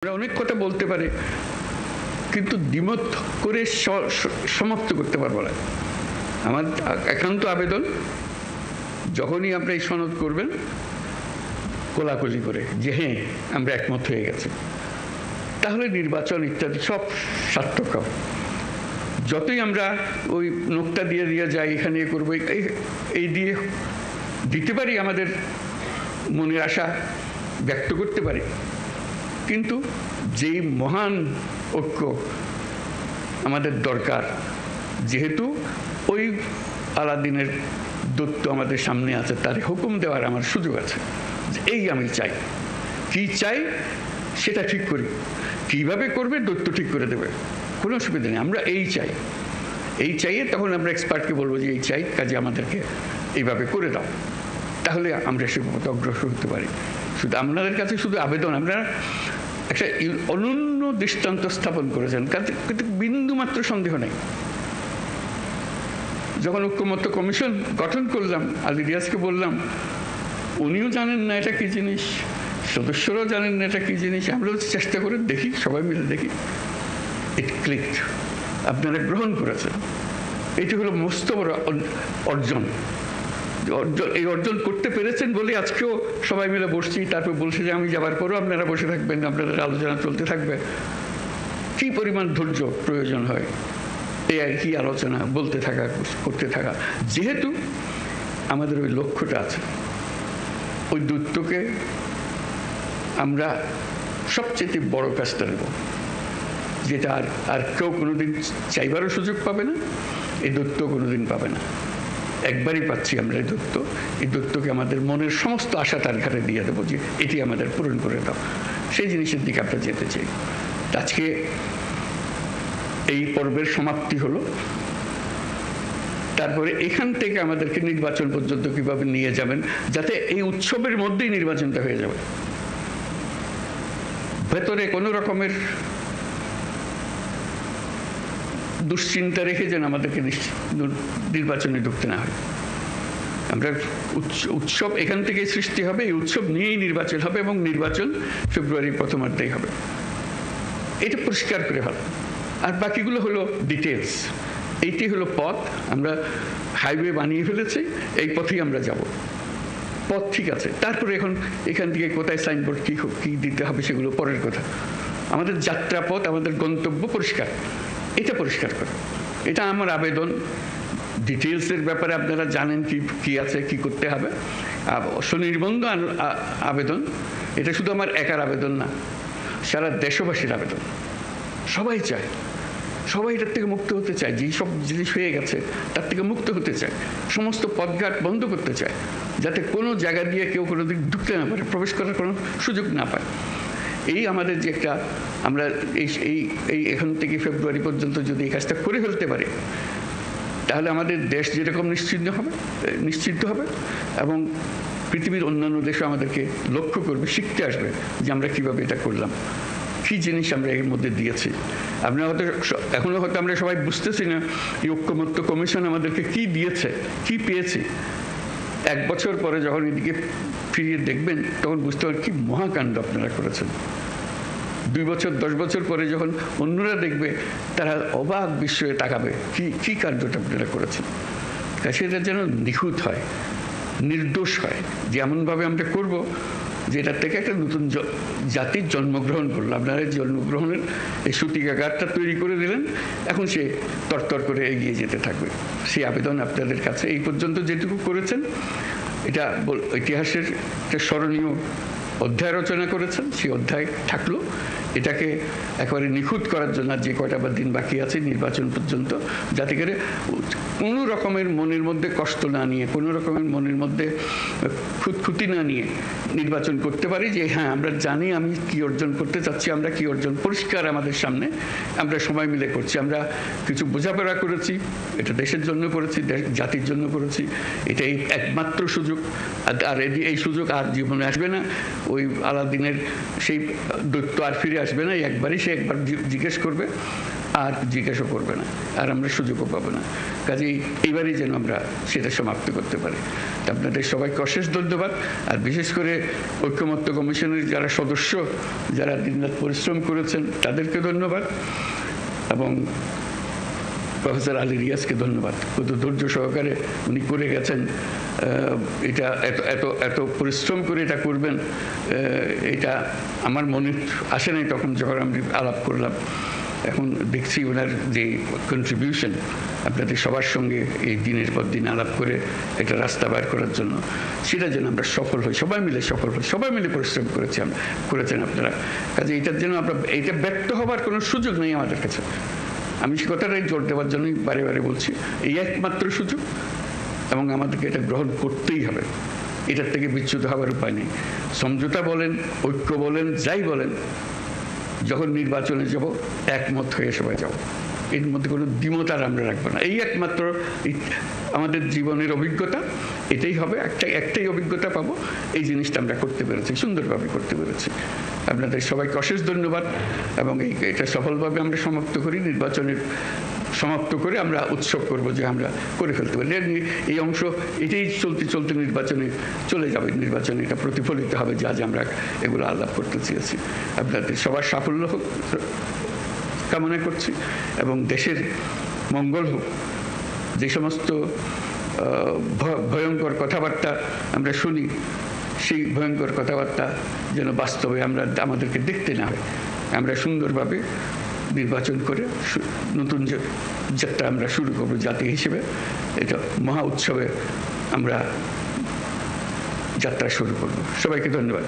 আমরা অনেক কথা বলতে পারি, কিন্তু দ্বিমত করে সমাপ্ত করতে পারবো না। আমার একান্ত আবেদন, যখনই আপনি এই সনদ করবেন কোলাকুলি করে যে হ্যাঁ আমরা একমত হয়ে গেছি, তাহলে নির্বাচন ইত্যাদি সব সার্থক হবে। যতই আমরা ওই নোকটা দিয়ে দিয়ে যাই, এখানে করবো, এই দিয়ে দিতে পারি, আমাদের মনের আশা ব্যক্ত করতে পারি, কিন্তু যেই মহান ঐক্য আমাদের দরকার, যেহেতু ওই আলাদিনের দৈত্য আমাদের সামনে আছে, তার হুকুম দেওয়ার আমার সুযোগ আছে। এই আমি চাই, কি চাই সেটা ঠিক করি, কিভাবে করবে দৈত্য ঠিক করে দেবে, কোনো অসুবিধা নেই। আমরা এই চাই, এই চাইয়ে তখন আমরা এক্সপার্টকে বলবো যে এই চাই, কাজে আমাদেরকে এইভাবে করে দাও, তাহলে আমরা সে পথে অগ্রসর হতে পারি। শুধু আপনাদের কাছে শুধু আবেদন, আমরা একটা অনন্য দৃষ্টান্ত স্থাপন করেছেন, কিন্তু বিন্দুমাত্র সন্দেহ নেই। যখন ঐক্যমত্য কমিশন গঠন করলাম, আলী রিয়াজকে বললাম, উনিও জানেন না এটা কি জিনিস, সদস্যরাও জানেন না এটা কি জিনিস, আমরাও চেষ্টা করে দেখি, সবাই মিলে দেখি, ইট ক্লিকড, আপনারা গ্রহণ করেছেন। এটি হলো মস্ত বড় অর্জন। এই অর্জন করতে পেরেছেন বলে আজকেও সবাই মিলে বসছি, তারপর বলছে যে আমি যাবার পরও আপনারা বসে থাকবেন, আপনাদের আলোচনা চলতে থাকবে। কি পরিমাণ ধৈর্য প্রয়োজন হয় এই একই আলোচনা বলতে থাকা, করতে থাকা, যেহেতু আমাদের ওই লক্ষ্যটা আছে। ওই দূতকে আমরা সবচেয়ে বড় কাজটা নেব, যেটা আর কেউ কোনোদিন চাইবারও সুযোগ পাবে না, এই দূত কোনোদিন পাবে না। একবারই পাচ্ছি আমরা এই দূত, এই দূতকে আমাদের মনের সমস্ত আশা তার ঘাটে দিয়ে দেবো যে এটি আমাদের পূরণ করে দাও। সেই জিনিসের দিকে আমরা যেতে চাই। আজকে এই পর্বের সমাপ্তি হলো, তারপরে এখান থেকে আমাদেরকে নির্বাচন পর্যন্ত কিভাবে নিয়ে যাবেন, যাতে এই উৎসবের মধ্যেই নির্বাচনটা হয়ে যাবে, ভেতরে কোনো রকমের দুশ্চিন্তা রেখে যেন আমাদেরকে নির্বাচনে ঢুকতে না হয়। আমরা উৎসব এখান থেকেই সৃষ্টি হবে, এই উৎসব নিয়েই নির্বাচন হবে, এবং নির্বাচন ফেব্রুয়ারির প্রথমার্ধেই হবে। এটা পরিষ্কার করে ভালো, আর বাকিগুলো হলো ডিটেলস। এইটি হলো পথ, আমরা হাইওয়ে বানিয়ে ফেলেছি, এই পথেই আমরা যাব। পথ ঠিক আছে, তারপরে এখন এখান থেকে কোথায় সাইনবোর্ড কি দিতে হবে সেগুলো পরের কথা। আমাদের যাত্রাপথ, আমাদের গন্তব্য পরিষ্কার, এটা পরিষ্কার করে। এটা আমার আবেদন। ডিটেলসের ব্যাপারে আপনারা জানেন কি আছে, কি করতে হবে। স্বনির্বন্ধ আবেদন, এটা শুধু আমার একার আবেদন না, সারা দেশবাসীর আবেদন। সবাই চায়, সবাই এটার থেকে মুক্ত হতে চায়, যেই সব জিনিস হয়ে গেছে তার থেকে মুক্ত হতে চায়, সমস্ত পথঘাট বন্ধ করতে চায়, যাতে কোনো জায়গা দিয়ে কেউ কোনো দিক ঢুকতে না পারে, প্রবেশ করার কোনো সুযোগ না পায়। এই আমাদের যে একটা, আমরা এই এখান থেকে ফেব্রুয়ারি পর্যন্ত যদি এই কাজটা করে ফেলতে পারি, তাহলে আমাদের দেশ যেরকম নিশ্চিন্ত হবে, এবং পৃথিবীর অন্যান্য দেশও আমাদেরকে লক্ষ্য করবে, শিখতে আসবে যে আমরা কিভাবে এটা করলাম, কি জিনিস আমরা এর মধ্যে দিয়েছি। আমরা হয়তো এখনো হয়তো আমরা সবাই বুঝতেছি না এই ঐক্যমত্য কমিশন আমাদেরকে কি দিয়েছে, কি পেয়েছি। 1 বছর পরে যখন এদিকে ফিরিয়ে দেখবেন, তখন বুঝতে পারবেন কি মহাকাণ্ড আপনারা করেছেন। 2 বছর 10 বছর পরে যখন অন্যরা দেখবে, তারা অবাক বিস্ময়ে তাকাবে কি কাণ্ডটা আপনারা করেছেন। সেটা যেন নিখুঁত হয়, নির্দোষ হয়, যেমনভাবে আমরা করব, যেটার থেকে একটা নতুন জাতির জন্মগ্রহণ করলো। আপনারা জন্মগ্রহণের এই সূতিকাগারটা তৈরি করে দিলেন, এখন সে তরতর করে এগিয়ে যেতে থাকবে। সেই আবেদন আপনাদের কাছে। এই পর্যন্ত যেটুকু করেছেন, এটা ইতিহাসের একটা স্মরণীয় অধ্যায় রচনা করেছেন, সেই অধ্যায় থাকলো। এটাকে একেবারে নিখুঁত করার জন্য যে কয়টা দিন বাকি আছে নির্বাচন পর্যন্ত, যাতে করে কোনো রকমের মনের মধ্যে কষ্ট না নিয়ে, কোনো রকমের মনের মধ্যে খুঁতখুঁতি না নিয়ে নির্বাচন করতে পারি, যে হ্যাঁ আমরা জানি আমি কি অর্জন করতে চাচ্ছি, আমরা কি অর্জন পরিষ্কার আমাদের সামনে, আমরা সবাই মিলে করছি। আমরা কিছু বোঝাপড়া করেছি, এটা দেশের জন্য করেছি, জাতির জন্য করেছি, এটাই একমাত্র সুযোগ। আর এই সুযোগ আর জীবনে আসবে না। ওই আলাদিনের সেই দৈত্য আর ফিরে আসবে না, একবারই সে একবার জিজ্ঞেস করবে আর জিজ্ঞাসা করবে না, আর আমরা সুযোগও পাবো না। কাজেই এইবারই যেন আমরা সেটা সমাপ্ত করতে পারি। তা আপনাদের সবাইকে অশেষ ধন্যবাদ। আর বিশেষ করে ঐক্যমত্য কমিশনের যারা সদস্য, যারা দিনরাত পরিশ্রম করেছেন, তাদেরকে ধন্যবাদ। এবং প্রফেসর আলী রিয়াজকে ধন্যবাদ, কত ধৈর্য সহকারে উনি করে গেছেন। এটা এত এত এত পরিশ্রম করে এটা করবেন, এটা আমার মনে আসে নাই তখন যখন আমি আলাপ করলাম। এখন দেখছি ওনার যে কন্ট্রিবিউশন আপনাদের সবার সঙ্গে এই দিনের পর দিন আলাপ করে একটা রাস্তা বার করার জন্য, সেটা যেন আমরা সফল হই, সবাই মিলে সফল হই। সবাই মিলে পরিশ্রম করেছেন আপনারা। কাজে এটার জন্য আমরা এটা ব্যর্থ হবার কোনো সুযোগ নেই আমাদের কাছে। আমি সে কথাটাই জোর দেওয়ার জন্যই বারে বারে বলছি, এই একমাত্র সুযোগ, এবং আমাদেরকে এটা গ্রহণ করতেই হবে। এটার থেকে বিচ্যুত হওয়ার উপায় নেই। সমঝোতা বলেন, ঐক্য বলেন, যাই বলেন, যখন নির্বাচনে যাব একমত হয়ে সবাই যাব। এর মধ্যে কোনো দ্বিমত আর আমরা রাখবো না। এই একমাত্র আমাদের জীবনের অভিজ্ঞতা, এটাই হবে। একটাই অভিজ্ঞতা পাবো। এই জিনিসটা আমরা করতে পেরেছি, সুন্দরভাবে করতে পেরেছি। আপনাদের সবাইকে অশেষ ধন্যবাদ। এবং এটা সফলভাবে আমরা সমাপ্ত করি, নির্বাচনের সমাপ্ত করে আমরা উৎসব করব যে আমরা করে ফেলতে পারি। এই অংশ এটাই চলতে চলতে নির্বাচনে চলে যাবে। নির্বাচনে এটা প্রতিফলিত হবে যে আজ আমরা এগুলো আলাপ করতে চেয়েছি। আপনাদের সবার সাফল্য হোক কামনা করছি, এবং দেশের মঙ্গল হোক। যে সমস্ত ভয়ঙ্কর কথাবার্তা আমরা শুনি, সেই ভয়ঙ্কর কথাবার্তা যেন বাস্তবে আমাদেরকে দেখতে না হয়। আমরা সুন্দরভাবে নির্বাচন করে নতুন যাত্রা আমরা শুরু করবো জাতি হিসেবে। এটা মহা উৎসবে আমরা যাত্রা শুরু করব। সবাইকে ধন্যবাদ।